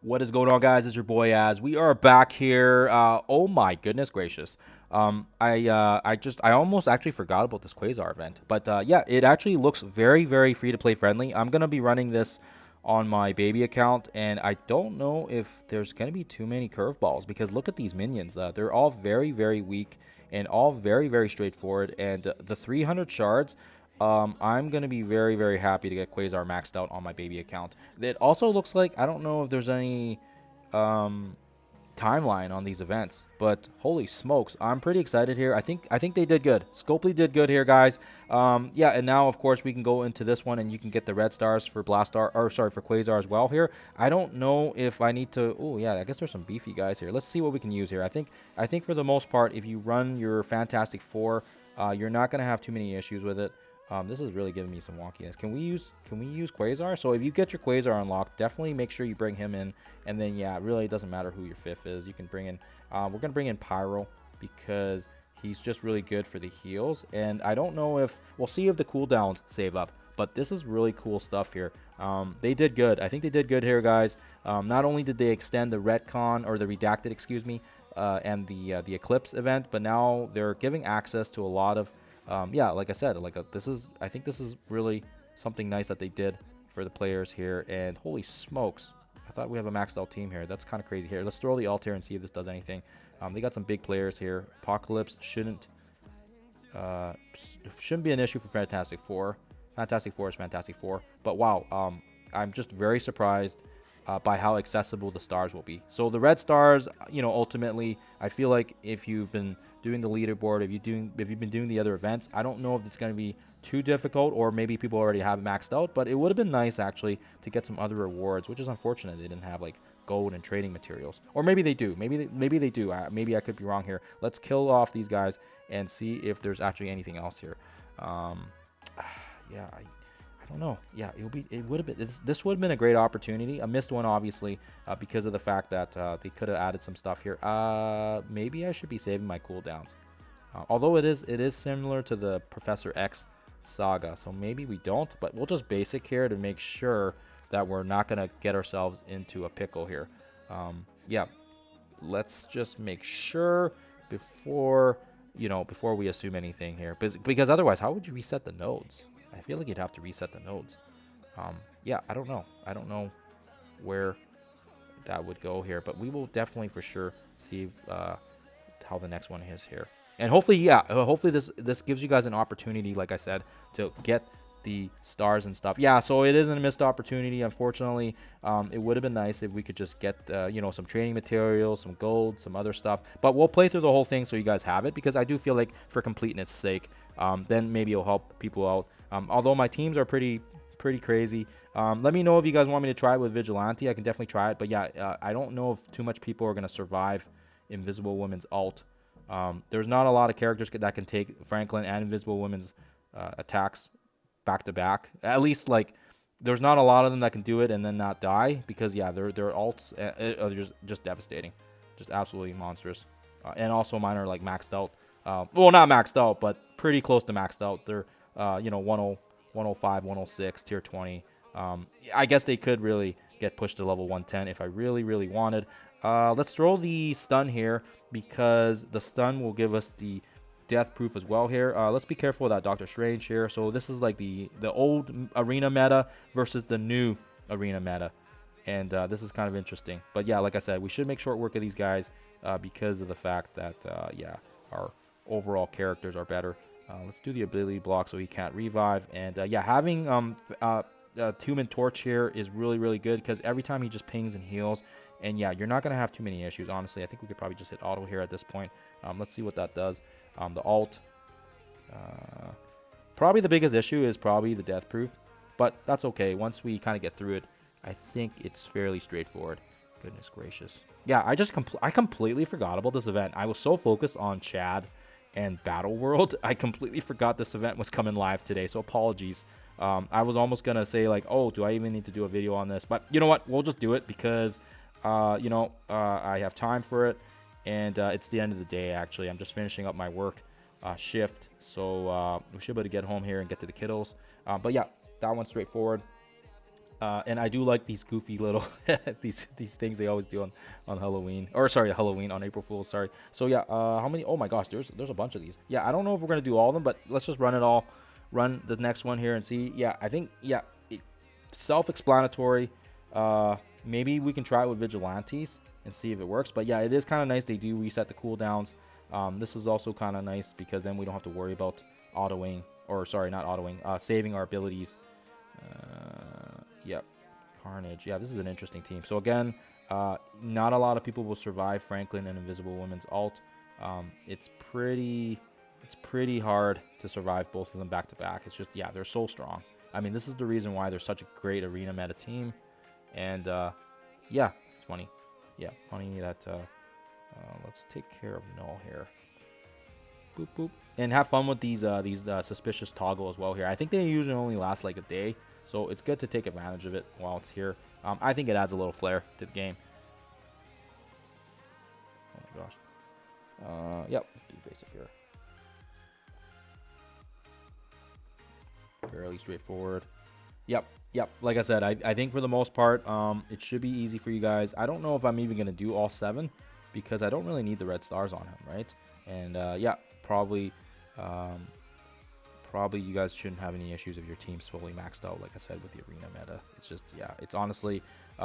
What is going on, guys? It's your boy Az. We are back here. Oh my goodness gracious. I almost actually forgot about this Quasar event, but yeah, it actually looks very free to play friendly. I'm gonna be running this on my baby account, and I don't know if there's gonna be too many curveballs because look at these minions. They're all very weak and all very straightforward. And the 300 shards. I'm gonna be very happy to get Quasar maxed out on my baby account. It also looks like I don't know if there's any um, timeline on these events, but holy smokes, I'm pretty excited here. I think they did good. Scopely did good here, guys. Yeah, and now of course we can go into this one, and you can get the red stars for Blastar, or sorry, for Quasar as well here. I don't know if I need to. Oh yeah, I guess there's some beefy guys here. Let's see what we can use here. I think for the most part, if you run your Fantastic Four, you're not gonna have too many issues with it. This is really giving me some wonkiness. Can we use Quasar? So if you get your Quasar unlocked, definitely make sure you bring him in. And then yeah, really it doesn't matter who your fifth is. You can bring in. We're gonna bring in Pyro because he's just really good for the heals. And I don't know if we'll see if the cooldowns save up. But this is really cool stuff here. They did good. I think they did good here, guys. Not only did they extend the retcon or the redacted, excuse me, and the Eclipse event, but now they're giving access to a lot of yeah, like I said, I think this is really something nice that they did for the players here. And holy smokes, I thought we have a maxed out team here. That's kind of crazy here. Let's throw the alt here and see if this does anything. They got some big players here. Apocalypse uh, shouldn't be an issue for Fantastic Four. Fantastic Four is Fantastic Four. But wow, I'm just very surprised by how accessible the stars will be. So the red stars, ultimately, I feel like if you've been doing the leaderboard, if you've been doing the other events, I don't know if it's going to be too difficult, or maybe people already have maxed out. But it would have been nice actually to get some other rewards, which is unfortunate they didn't have like gold and trading materials, or maybe they do. Maybe they do. Maybe I could be wrong here. Let's kill off these guys and see if there's actually anything else here. Yeah, I don't know. Yeah, it would have been. This would have been a great opportunity. A missed one, obviously, because of the fact that they could have added some stuff here. Maybe I should be saving my cooldowns. Although it is similar to the Professor X saga, so maybe we don't. But we'll just basic here to make sure that we're not gonna get ourselves into a pickle here. Yeah, let's just make sure before before we assume anything here, because otherwise, how would you reset the nodes? I feel like you'd have to reset the nodes. Yeah, I don't know. I don't know where that would go here, but we will definitely for sure see how the next one is here. And hopefully, yeah, hopefully this gives you guys an opportunity, like I said, to get the stars and stuff. Yeah, so it is a missed opportunity, unfortunately. It would have been nice if we could just get some training materials, some gold, some other stuff. But we'll play through the whole thing so you guys have it, because I do feel like for completeness sake, then maybe it'll help people out. Although my teams are pretty crazy. Let me know if you guys want me to try it with Vigilante. I can definitely try it. But yeah, I don't know if too much people are going to survive Invisible Woman's ult. There's not a lot of characters that can take Franklin and Invisible Woman's attacks back to back. At least, like, there's not a lot of them that can do it and then not die, because yeah, their ults are just devastating, just absolutely monstrous. And also mine are like maxed out. Well, not maxed out, but pretty close to maxed out. They're 10, 105, 106, tier 20. I guess they could really get pushed to level 110 if I really wanted. Let's throw the stun here, because the stun will give us the death proof as well here. Let's be careful with that Doctor Strange here. So this is like the old arena meta versus the new arena meta, and this is kind of interesting. But yeah, like I said, we should make short work of these guys because of the fact that yeah, our overall characters are better. Let's do the ability block so he can't revive. And yeah, having Human Torch here is really good, because every time he just pings and heals. And yeah, you're not going to have too many issues, honestly. I think we could probably just hit auto here at this point. Let's see what that does. The alt. Probably the biggest issue is probably the death proof. But that's okay. Once we kind of get through it, I think it's fairly straightforward. Goodness gracious. Yeah, I completely forgot about this event. I was so focused on Chad and Battle World, I completely forgot this event was coming live today. So apologies. I was almost going to say like, oh, do I even need to do a video on this? But you know what? We'll just do it because I have time for it, and it's the end of the day. Actually, I'm just finishing up my work shift, so we should be able to get home here and get to the kiddos. But yeah, that one's straightforward. And I do like these goofy little these things they always do on Halloween, or sorry, Halloween, on April Fool's. Sorry. So yeah, how many? Oh my gosh, there's a bunch of these. Yeah, I don't know if we're gonna do all of them, but let's just run it all, run the next one here and see. Yeah, I think self-explanatory. Maybe we can try it with vigilantes and see if it works. But yeah, it is kind of nice. They do reset the cooldowns. This is also kind of nice because then we don't have to worry about autoing, or sorry, not autoing, saving our abilities. Yep, Carnage. Yeah, this is an interesting team. So again, not a lot of people will survive Franklin and Invisible Woman's ult. It's pretty hard to survive both of them back to back. It's just, yeah, they're so strong. I mean, this is the reason why they're such a great arena meta team. And yeah, it's funny. Yeah, funny that let's take care of Null here. Boop boop. And have fun with these suspicious toggle as well here. I think they usually only last like a day, so it's good to take advantage of it while it's here. I think it adds a little flair to the game. Oh my gosh. Yep, let's do basic here. Fairly straightforward. Yep. Like I said, I think for the most part, it should be easy for you guys. I don't know if I'm even gonna do all 7 because I don't really need the red stars on him, right? And yeah, probably you guys shouldn't have any issues if your team's fully maxed out, like I said, with the arena meta. It's just, yeah, it's honestly,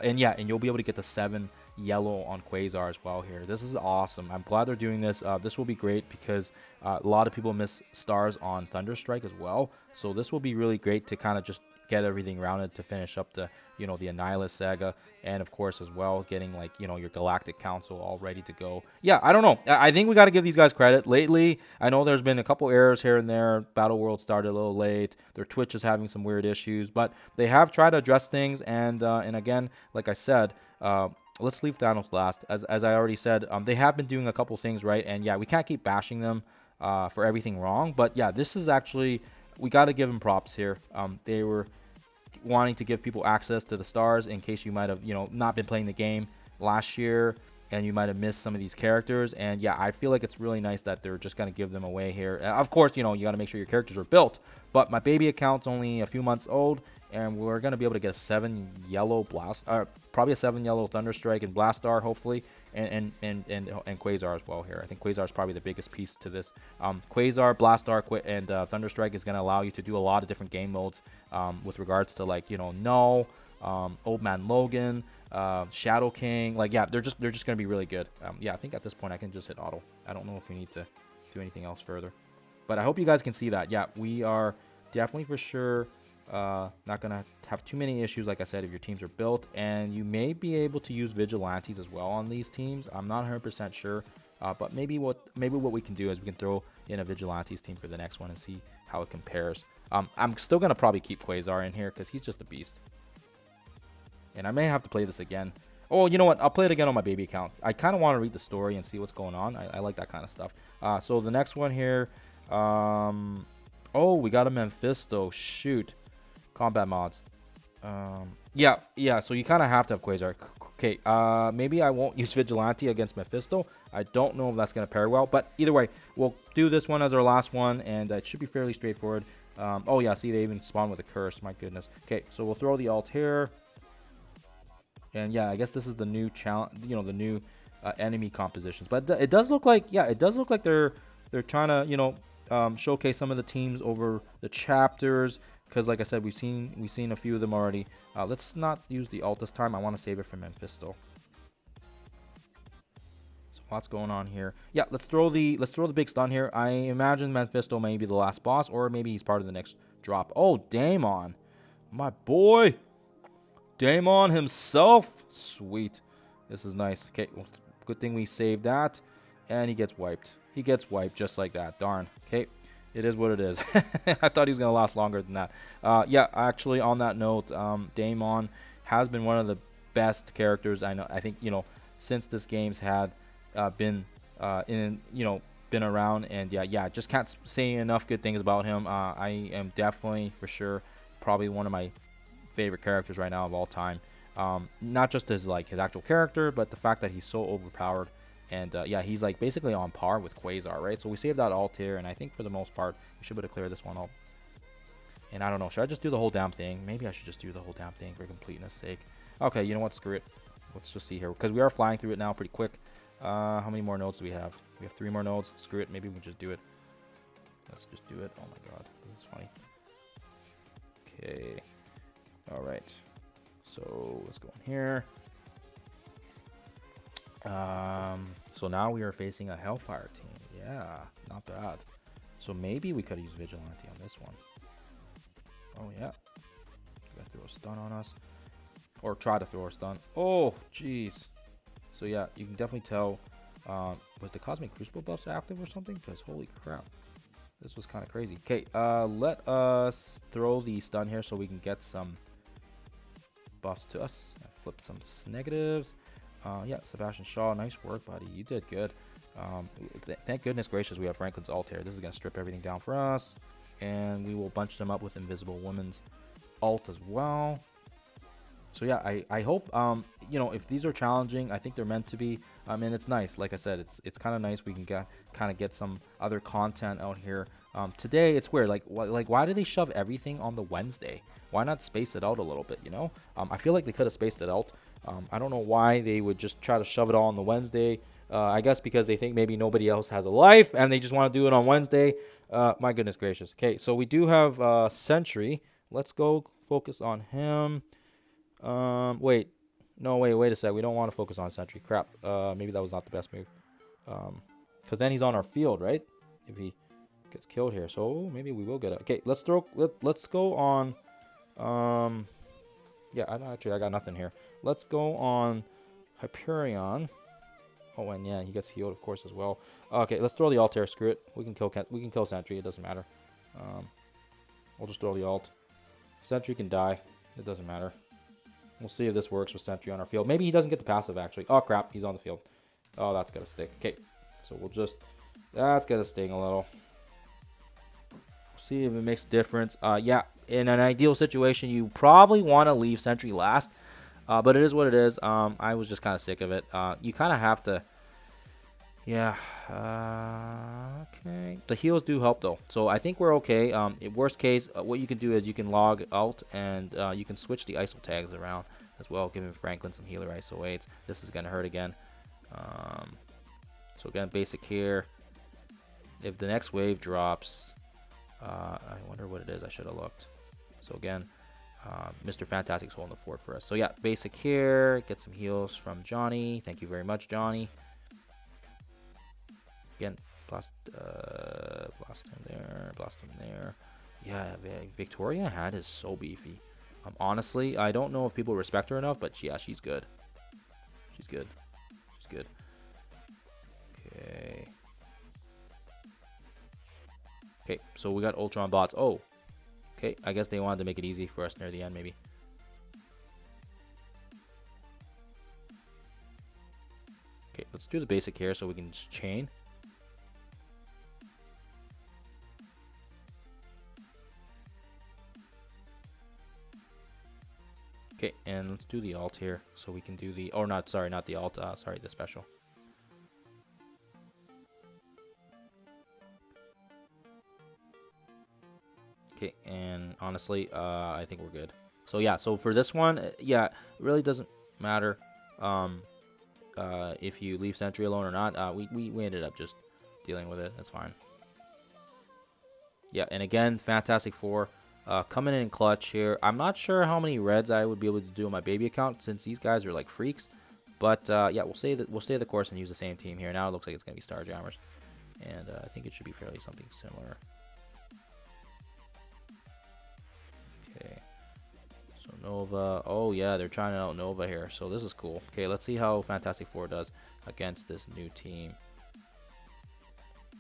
and you'll be able to get the 7 yellow on Quasar as well here. This is awesome. I'm glad they're doing this. This will be great because a lot of people miss stars on Thunderstrike as well. So this will be really great to kind of just get everything rounded to finish up the, the Annihilation saga, and of course as well getting like, your Galactic Council all ready to go. Yeah, I don't know. I think we got to give these guys credit. Lately, I know there's been a couple errors here and there. Battle World started a little late. Their Twitch is having some weird issues, but they have tried to address things. And again, like I said, let's leave Thanos last. As I already said, they have been doing a couple things right, and yeah, we can't keep bashing them for everything wrong. But yeah, this is actually, we got to give them props here. They were wanting to give people access to the stars in case you might have, not been playing the game last year and you might have missed some of these characters. And yeah, I feel like it's really nice that they're just going to give them away here. Of course, you got to make sure your characters are built, but my baby account's only a few months old, and we're going to be able to get a 7 yellow blast, probably a 7 yellow Thunderstrike and Blast Star, hopefully, and Quasar as well here. I think Quasar is probably the biggest piece to this. Quasar, Blast Star, and Thunderstrike is going to allow you to do a lot of different game modes with regards to, like, Null, Old Man Logan, Shadow King. Like, yeah, they're just going to be really good. Yeah, I think at this point I can just hit auto. I don't know if we need to do anything else further, but I hope you guys can see that. Yeah, we are definitely for sure not gonna have too many issues, like I said, if your teams are built, and you may be able to use vigilantes as well on these teams. I'm not 100% sure, but maybe what we can do is we can throw in a vigilantes team for the next one and see how it compares. I'm still gonna probably keep Quasar in here because he's just a beast, and I may have to play this again. Oh, you know what? I'll play it again on my baby account. I kind of want to read the story and see what's going on. I like that kind of stuff. So the next one here, oh, we got a Mephisto. Shoot. Combat mods. Yeah, so you kind of have to have Quasar. Okay, maybe I won't use Vigilante against Mephisto. I don't know if that's going to pair well, but either way, we'll do this one as our last one, and it should be fairly straightforward. Oh yeah, see, they even spawn with a curse. My goodness. Okay, so we'll throw the ult here. And yeah, I guess this is the new challenge, the new enemy compositions. But it does look like, yeah, it does look like they're trying to, showcase some of the teams over the chapters. Because, like I said, we've seen a few of them already. Let's not use the ult this time. I want to save it for Mephisto. So lots going on here. Yeah, let's throw the big stun here. I imagine Mephisto may be the last boss, or maybe he's part of the next drop. Oh, Daemon, my boy, Daemon himself. Sweet, this is nice. Okay, well, good thing we saved that, and he gets wiped. He gets wiped just like that. Darn. Okay. It is what it is. I thought he was going to last longer than that. Yeah, actually, on that note, Daemon has been one of the best characters I think, since this game's had been been around. And yeah, just can't say enough good things about him. I am definitely, for sure, probably one of my favorite characters right now of all time. Not just his actual character, but the fact that he's so overpowered. And yeah, he's like basically on par with Quasar, right? So we saved that ult here, and I think for the most part, we should be able to clear this one up. And I don't know. Should I just do the whole damn thing? Maybe I should just do the whole damn thing for completeness sake. Okay, you know what? Screw it. Let's just see here. Because we are flying through it now pretty quick. How many more nodes do we have? We have 3 more nodes. Screw it. Maybe we can just do it. Let's just do it. Oh my god. This is funny. Okay. Alright. So let's go in here. So now we are facing a Hellfire team. Yeah, not bad. So maybe we could use Vigilante on this one. Oh yeah. Gonna throw a stun on us. Or try to throw a stun. Oh, jeez. So yeah, you can definitely tell. Was the Cosmic Crucible buffs active or something? Because holy crap. This was kind of crazy. Okay, let us throw the stun here so we can get some buffs to us. Flip some negatives. Yeah, Sebastian Shaw, nice work, buddy. You did good. Thank goodness gracious we have Franklin's ult here. This is going to strip everything down for us. And we will bunch them up with Invisible Woman's ult as well. So yeah, I hope, you know, if these are challenging, I think they're meant to be. And it's nice. Like I said, it's kind of nice. We can get some other content out here. Today, it's weird. Like why do they shove everything on the Wednesday? Why not space it out a little bit, you know? I feel like they could have spaced it out. I don't know why they would just try to shove it all on the Wednesday. I guess because they think maybe nobody else has a life and they just want to do it on Wednesday. My goodness gracious. Okay, so we do have Sentry. Let's go focus on him. Wait a sec. We don't want to focus on Sentry. Crap. Maybe that was not the best move. Because then he's on our field, right? If he gets killed here. So maybe we will get it. Okay, let's go on. Yeah, I got nothing here. Let's go on Hyperion. Oh, and yeah, he gets healed, of course, as well. Okay, let's throw the ult here. Screw it. We can kill Sentry. It doesn't matter. We'll just throw the ult. Sentry can die. It doesn't matter. We'll see if this works with Sentry on our field. Maybe he doesn't get the passive, actually. Oh, crap. He's on the field. Oh, that's got to stick. Okay, so we'll just... That's got to sting a little. See if it makes a difference. Yeah, in an ideal situation, you probably want to leave Sentry last. But it is what it is. I was just kind of sick of it. You kind of have to... Yeah. Okay. The heals do help, though. So I think we're okay. Worst case, what you can do is you can log alt, and you can switch the ISO tags around as well, giving Franklin some healer ISO 8s. This is going to hurt again. So again, basic here. If the next wave drops... I wonder what it is. I should have looked. So again, Mr. Fantastic's holding the fort for us. So yeah, basic here. Get some heals from Johnny. Thank you very much, Johnny. Again, blast him there. Blast him there. Yeah, Victoria Hat is so beefy. Honestly, I don't know if people respect her enough, but yeah, she's good. She's good. She's good. Okay. Okay, so we got Ultron bots. Oh, okay. I guess they wanted to make it easy for us near the end, maybe. Okay, let's do the basic here so we can just chain. Okay, and let's do the alt here so we can do the... Oh, not the alt. Sorry, the special. Okay, and honestly, I think we're good. So yeah, so for this one, yeah, it really doesn't matter if you leave Sentry alone or not. We ended up just dealing with it. That's fine. Yeah, and again, Fantastic Four coming in clutch here. I'm not sure how many reds I would be able to do on my baby account since these guys are like freaks. But yeah, we'll stay the course and use the same team here. Now it looks like it's gonna be Starjammers, and I think it should be fairly something similar. Okay, so Nova. Oh yeah, they're trying out Nova here, so this is cool. Okay, let's see how Fantastic Four does against this new team.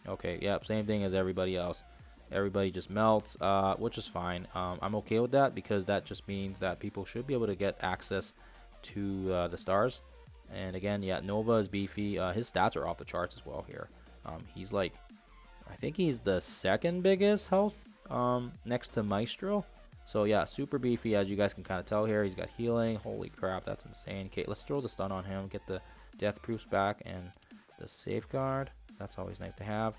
Okay, yep, same thing as everybody else. Everybody just melts, which is fine. I'm okay with that because that just means that people should be able to get access to the stars. And again, yeah, Nova is beefy. His stats are off the charts as well here. He's like, I think he's the second biggest health next to Maestro. So yeah, super beefy, as you guys can kind of tell here. He's got healing. Holy crap, that's insane. Okay, let's throw the stun on him, get the death proofs back and the safeguard. That's always nice to have.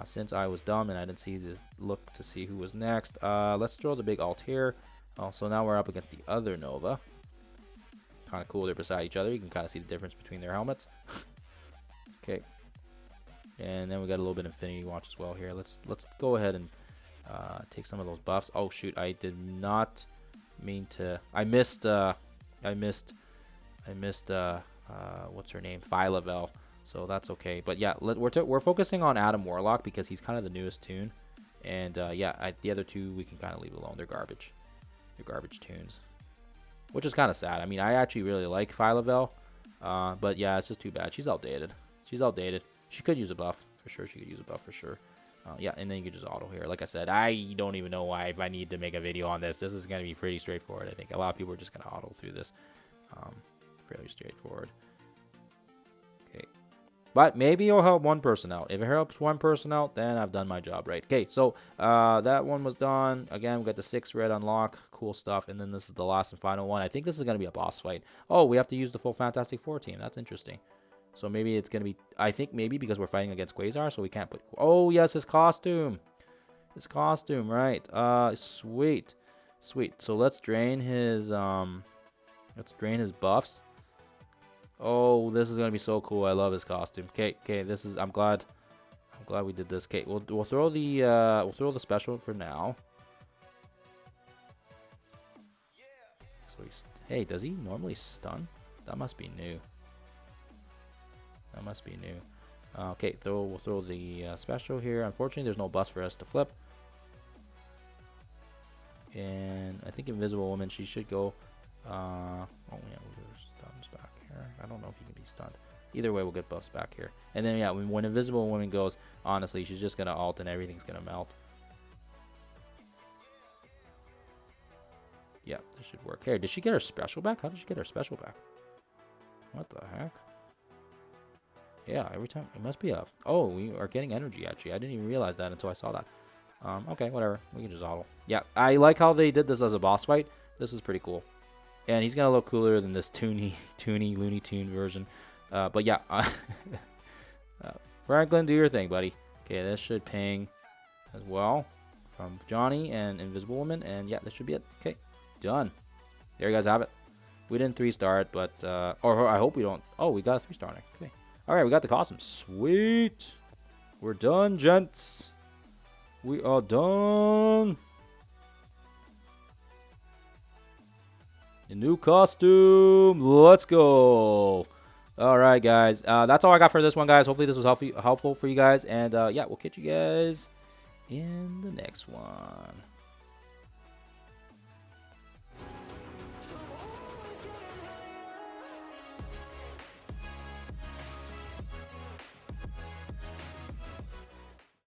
Since I was dumb and I didn't see the look to see who was next, let's throw the big alt here. So now we're up against the other Nova. Kind of cool, they're beside each other. You can kind of see the difference between their helmets. Okay, and then we got a little bit of Infinity Watch as well here. Let's go ahead and take some of those buffs. Oh shoot, I did not mean to. I missed what's her name, Phylavel. So that's okay. But yeah, we're focusing on Adam Warlock because he's kind of the newest tune. And yeah, the other two we can kind of leave alone. They're garbage. They're garbage tunes, which is kind of sad. I mean, I actually really like Phylavel, but yeah, it's just too bad. She's outdated. She's outdated. She could use a buff for sure. She could use a buff for sure. Yeah, and then you could just auto here. Like I said, I don't even know why if I need to make a video on this. This is going to be pretty straightforward. I think a lot of people are just going to auto through this. Fairly straightforward. Okay. But maybe it'll help one person out. If it helps one person out, then I've done my job right. Okay, so that one was done. Again, we got the 6 red unlock. Cool stuff. And then this is the last and final one. I think this is going to be a boss fight. Oh, we have to use the full Fantastic Four team. That's interesting. So maybe it's going to be... I think maybe because we're fighting against Quasar, so we can't put... Oh, yes, his costume. His costume, right. Sweet. Sweet. So let's drain his... Let's drain his buffs. Oh, this is gonna be so cool. I love his costume. Okay, this is. I'm glad we did this. Okay, we'll throw the special for now. So hey, does he normally stun? That must be new. That must be new. Okay, we'll throw the special here. Unfortunately, there's no bus for us to flip. And I think Invisible Woman, she should go. Oh yeah, stuns back here. I don't know if he can be stunned. Either way, we'll get buffs back here. And then yeah, when Invisible Woman goes, honestly, she's just gonna ult and everything's gonna melt. Yeah, this should work. Here, did she get her special back? How did she get her special back? What the heck? Yeah, every time it must be a. Oh, we are getting energy actually. I didn't even realize that until I saw that. Okay, whatever. We can just auto. Yeah, I like how they did this as a boss fight. This is pretty cool. And he's going to look cooler than this toony Looney Tune version. But yeah. Franklin, do your thing, buddy. Okay, this should ping as well from Johnny and Invisible Woman. And yeah, this should be it. Okay, done. There you guys have it. We didn't 3-star it, but... or I hope we don't... Oh, we got a 3-star on it. Okay. All right, we got the costume. Sweet. We're done, gents. We are done. A new costume. Let's go. All right, guys. That's all I got for this one, guys. Hopefully this was helpful for you guys. And yeah, we'll catch you guys in the next one.